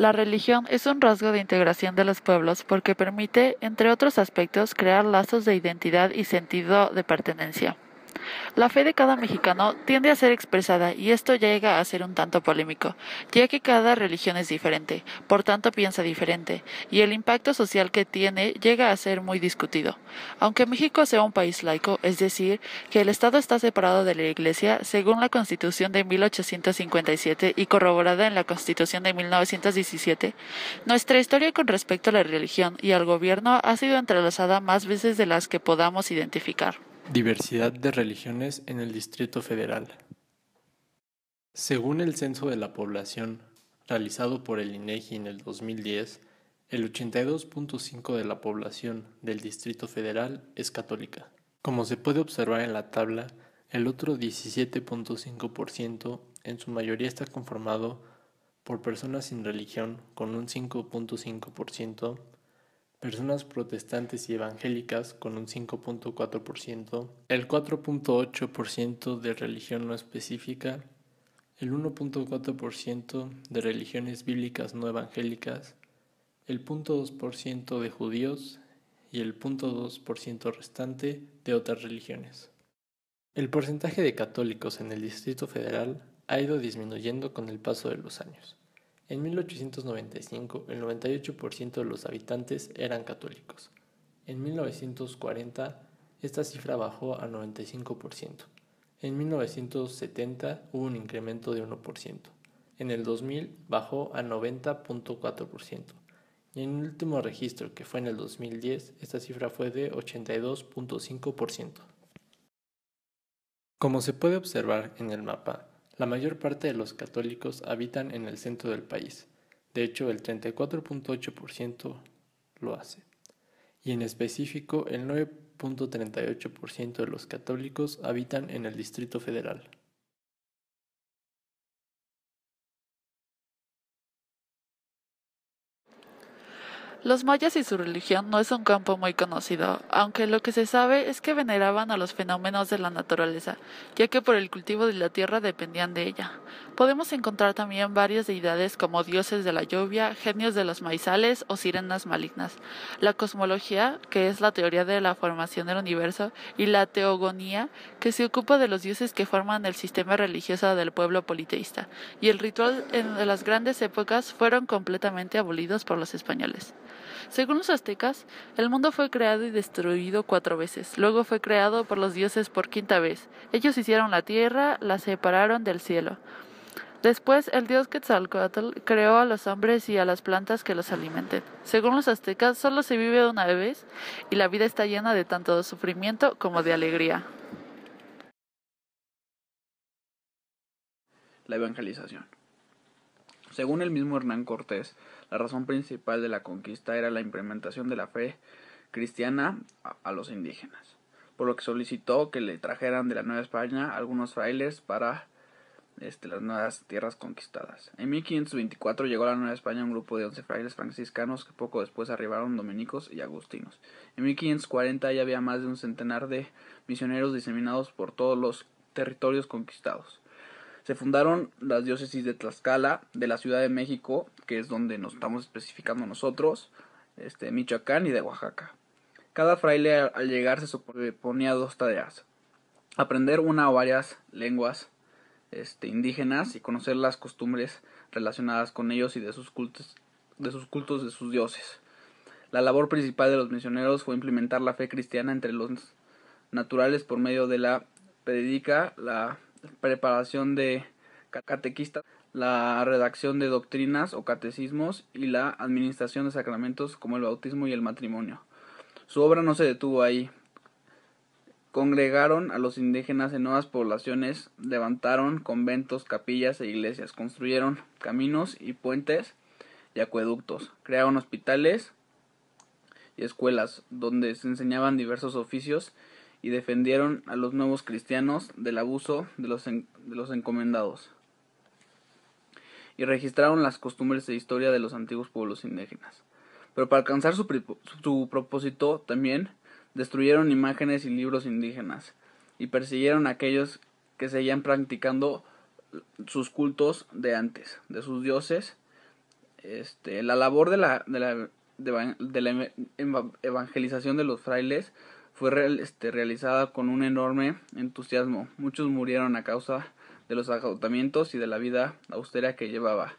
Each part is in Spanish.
La religión es un rasgo de integración de los pueblos porque permite, entre otros aspectos, crear lazos de identidad y sentido de pertenencia. La fe de cada mexicano tiende a ser expresada y esto llega a ser un tanto polémico, ya que cada religión es diferente, por tanto piensa diferente, y el impacto social que tiene llega a ser muy discutido. Aunque México sea un país laico, es decir, que el Estado está separado de la Iglesia según la Constitución de 1857 y corroborada en la Constitución de 1917, nuestra historia con respecto a la religión y al gobierno ha sido entrelazada más veces de las que podamos identificar. Diversidad de religiones en el Distrito Federal. Según el Censo de la Población, realizado por el INEGI en el 2010, el 82.5% de la población del Distrito Federal es católica. Como se puede observar en la tabla, el otro 17.5% en su mayoría está conformado por personas sin religión con un 5.5%, personas protestantes y evangélicas con un 5.4%, el 4.8% de religión no específica, el 1.4% de religiones bíblicas no evangélicas, el 0.2% de judíos y el 0.2% restante de otras religiones. El porcentaje de católicos en el Distrito Federal ha ido disminuyendo con el paso de los años. En 1895, el 98% de los habitantes eran católicos. En 1940, esta cifra bajó a 95%. En 1970 hubo un incremento de 1%. En el 2000 bajó a 90.4%. Y en el último registro, que fue en el 2010, esta cifra fue de 82.5%. Como se puede observar en el mapa, la mayor parte de los católicos habitan en el centro del país. De hecho, el 34.8% lo hace. Y en específico, el 9.38% de los católicos habitan en el Distrito Federal. Los mayas y su religión no es un campo muy conocido, aunque lo que se sabe es que veneraban a los fenómenos de la naturaleza, ya que por el cultivo de la tierra dependían de ella. Podemos encontrar también varias deidades como dioses de la lluvia, genios de los maizales o sirenas malignas. La cosmología, que es la teoría de la formación del universo, y la teogonía, que se ocupa de los dioses que forman el sistema religioso del pueblo politeísta, y el ritual en las grandes épocas fueron completamente abolidos por los españoles. Según los aztecas, el mundo fue creado y destruido 4 veces. Luego fue creado por los dioses por 5ª vez. Ellos hicieron la tierra, la separaron del cielo. Después, el dios Quetzalcóatl creó a los hombres y a las plantas que los alimenten. Según los aztecas, solo se vive una vez y la vida está llena de tanto de sufrimiento como de alegría. La evangelización. Según el mismo Hernán Cortés, la razón principal de la conquista era la implementación de la fe cristiana a los indígenas, por lo que solicitó que le trajeran de la Nueva España algunos frailes para las nuevas tierras conquistadas. En 1524 llegó a la Nueva España un grupo de 11 frailes franciscanos que poco después arribaron dominicos y agustinos. En 1540 ya había más de un centenar de misioneros diseminados por todos los territorios conquistados. Se fundaron las diócesis de Tlaxcala, de la Ciudad de México, que es donde nos estamos especificando nosotros, Michoacán y de Oaxaca. Cada fraile al llegar se ponía 2 tareas: aprender una o varias lenguas indígenas y conocer las costumbres relacionadas con ellos y de sus cultos de sus dioses. La labor principal de los misioneros fue implementar la fe cristiana entre los naturales por medio de la prédica, la preparación de catequistas, la redacción de doctrinas o catecismos y la administración de sacramentos como el bautismo y el matrimonio. Su obra no se detuvo ahí. Congregaron a los indígenas en nuevas poblaciones, levantaron conventos, capillas e iglesias, construyeron caminos y puentes y acueductos, crearon hospitales y escuelas donde se enseñaban diversos oficios y defendieron a los nuevos cristianos del abuso de los encomendados, y registraron las costumbres e historia de los antiguos pueblos indígenas. Pero para alcanzar su propósito también destruyeron imágenes y libros indígenas y persiguieron a aquellos que seguían practicando sus cultos de antes, de sus dioses, La labor de la evangelización de los frailes fue realizada con un enorme entusiasmo. Muchos murieron a causa de los agotamientos y de la vida austera que llevaba.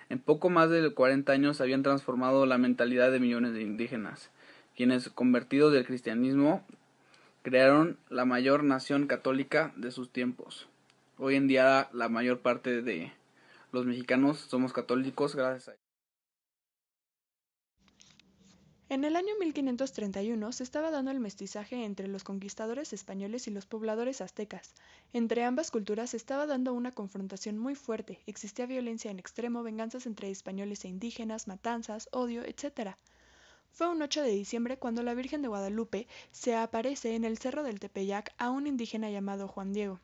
En poco más de 40 años habían transformado la mentalidad de millones de indígenas, quienes, convertidos del cristianismo, crearon la mayor nación católica de sus tiempos. Hoy en día la mayor parte de los mexicanos somos católicos gracias a ellos. En el año 1531 se estaba dando el mestizaje entre los conquistadores españoles y los pobladores aztecas. Entre ambas culturas se estaba dando una confrontación muy fuerte, existía violencia en extremo, venganzas entre españoles e indígenas, matanzas, odio, etc. Fue un 8 de diciembre cuando la Virgen de Guadalupe se aparece en el Cerro del Tepeyac a un indígena llamado Juan Diego.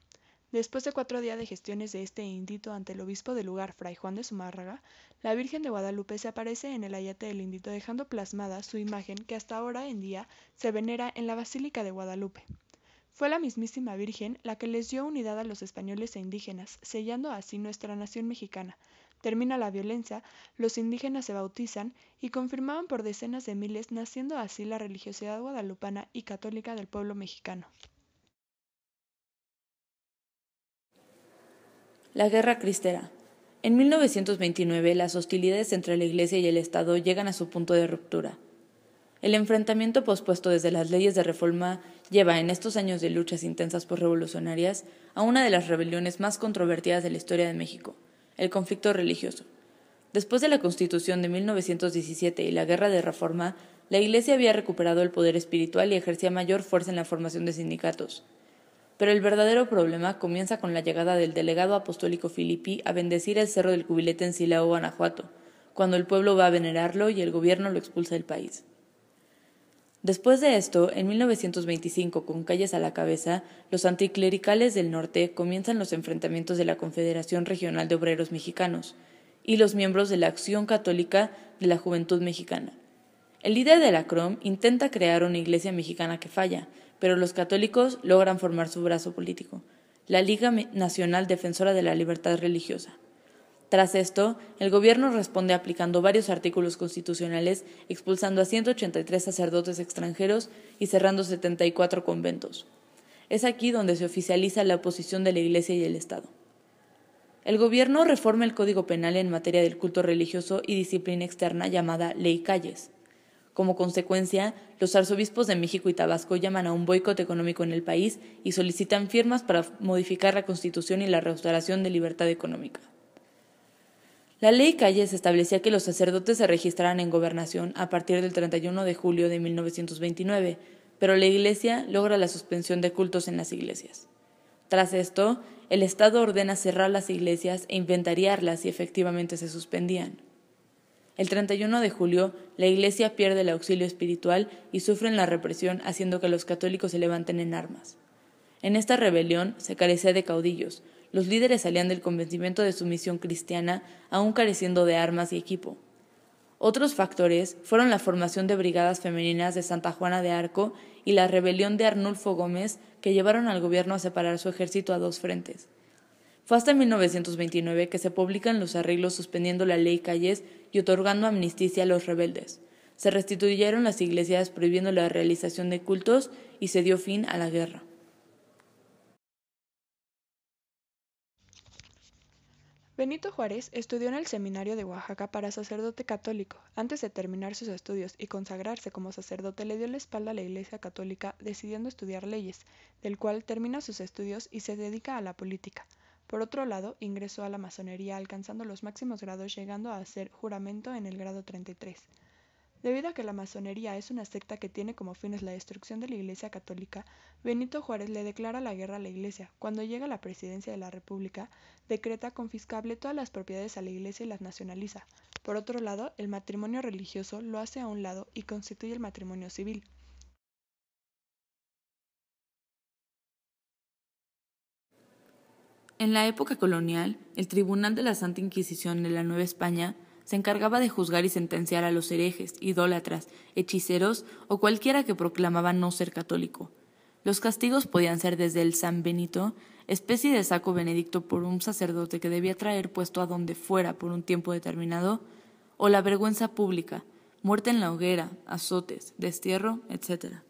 Después de 4 días de gestiones de este indito ante el obispo del lugar, Fray Juan de Zumárraga, la Virgen de Guadalupe se aparece en el ayate del indito dejando plasmada su imagen que hasta ahora en día se venera en la Basílica de Guadalupe. Fue la mismísima Virgen la que les dio unidad a los españoles e indígenas, sellando así nuestra nación mexicana. Termina la violencia, los indígenas se bautizan y confirmaban por decenas de miles, naciendo así la religiosidad guadalupana y católica del pueblo mexicano. La Guerra Cristera. En 1929, las hostilidades entre la Iglesia y el Estado llegan a su punto de ruptura. El enfrentamiento pospuesto desde las leyes de reforma lleva, en estos años de luchas intensas posrevolucionarias, a una de las rebeliones más controvertidas de la historia de México, el conflicto religioso. Después de la Constitución de 1917 y la Guerra de Reforma, la Iglesia había recuperado el poder espiritual y ejercía mayor fuerza en la formación de sindicatos. Pero el verdadero problema comienza con la llegada del delegado apostólico Filippi a bendecir el Cerro del Cubilete en Silao, Guanajuato, cuando el pueblo va a venerarlo y el gobierno lo expulsa del país. Después de esto, en 1925, con Calles a la cabeza, los anticlericales del norte comienzan los enfrentamientos de la Confederación Regional de Obreros Mexicanos y los miembros de la Acción Católica de la Juventud Mexicana. El líder de la CROM intenta crear una iglesia mexicana que falla, pero los católicos logran formar su brazo político, la Liga Nacional Defensora de la Libertad Religiosa. Tras esto, el gobierno responde aplicando varios artículos constitucionales, expulsando a 183 sacerdotes extranjeros y cerrando 74 conventos. Es aquí donde se oficializa la oposición de la Iglesia y el Estado. El gobierno reforma el Código Penal en materia del culto religioso y disciplina externa llamada Ley Calles. Como consecuencia, los arzobispos de México y Tabasco llaman a un boicot económico en el país y solicitan firmas para modificar la Constitución y la restauración de libertad económica. La Ley Calles establecía que los sacerdotes se registraran en gobernación a partir del 31 de julio de 1929, pero la Iglesia logra la suspensión de cultos en las iglesias. Tras esto, el Estado ordena cerrar las iglesias e inventariarlas si efectivamente se suspendían. El 31 de julio, la Iglesia pierde el auxilio espiritual y sufren la represión, haciendo que los católicos se levanten en armas. En esta rebelión se carecía de caudillos. Los líderes salían del convencimiento de su misión cristiana, aún careciendo de armas y equipo. Otros factores fueron la formación de brigadas femeninas de Santa Juana de Arco y la rebelión de Arnulfo Gómez, que llevaron al gobierno a separar su ejército a dos frentes. Fue hasta 1929 que se publican los arreglos suspendiendo la Ley Calles y otorgando amnistía a los rebeldes. Se restituyeron las iglesias prohibiendo la realización de cultos y se dio fin a la guerra. Benito Juárez estudió en el Seminario de Oaxaca para sacerdote católico. Antes de terminar sus estudios y consagrarse como sacerdote, le dio la espalda a la Iglesia Católica, decidiendo estudiar leyes, del cual termina sus estudios y se dedica a la política. Por otro lado, ingresó a la masonería alcanzando los máximos grados, llegando a hacer juramento en el grado 33. Debido a que la masonería es una secta que tiene como fines la destrucción de la Iglesia Católica, Benito Juárez le declara la guerra a la Iglesia. Cuando llega a la presidencia de la República, decreta confiscable todas las propiedades a la Iglesia y las nacionaliza. Por otro lado, el matrimonio religioso lo hace a un lado y constituye el matrimonio civil. En la época colonial, el Tribunal de la Santa Inquisición de la Nueva España se encargaba de juzgar y sentenciar a los herejes, idólatras, hechiceros o cualquiera que proclamaba no ser católico. Los castigos podían ser desde el San Benito, especie de saco benedicto por un sacerdote que debía traer puesto a donde fuera por un tiempo determinado, o la vergüenza pública, muerte en la hoguera, azotes, destierro, etc.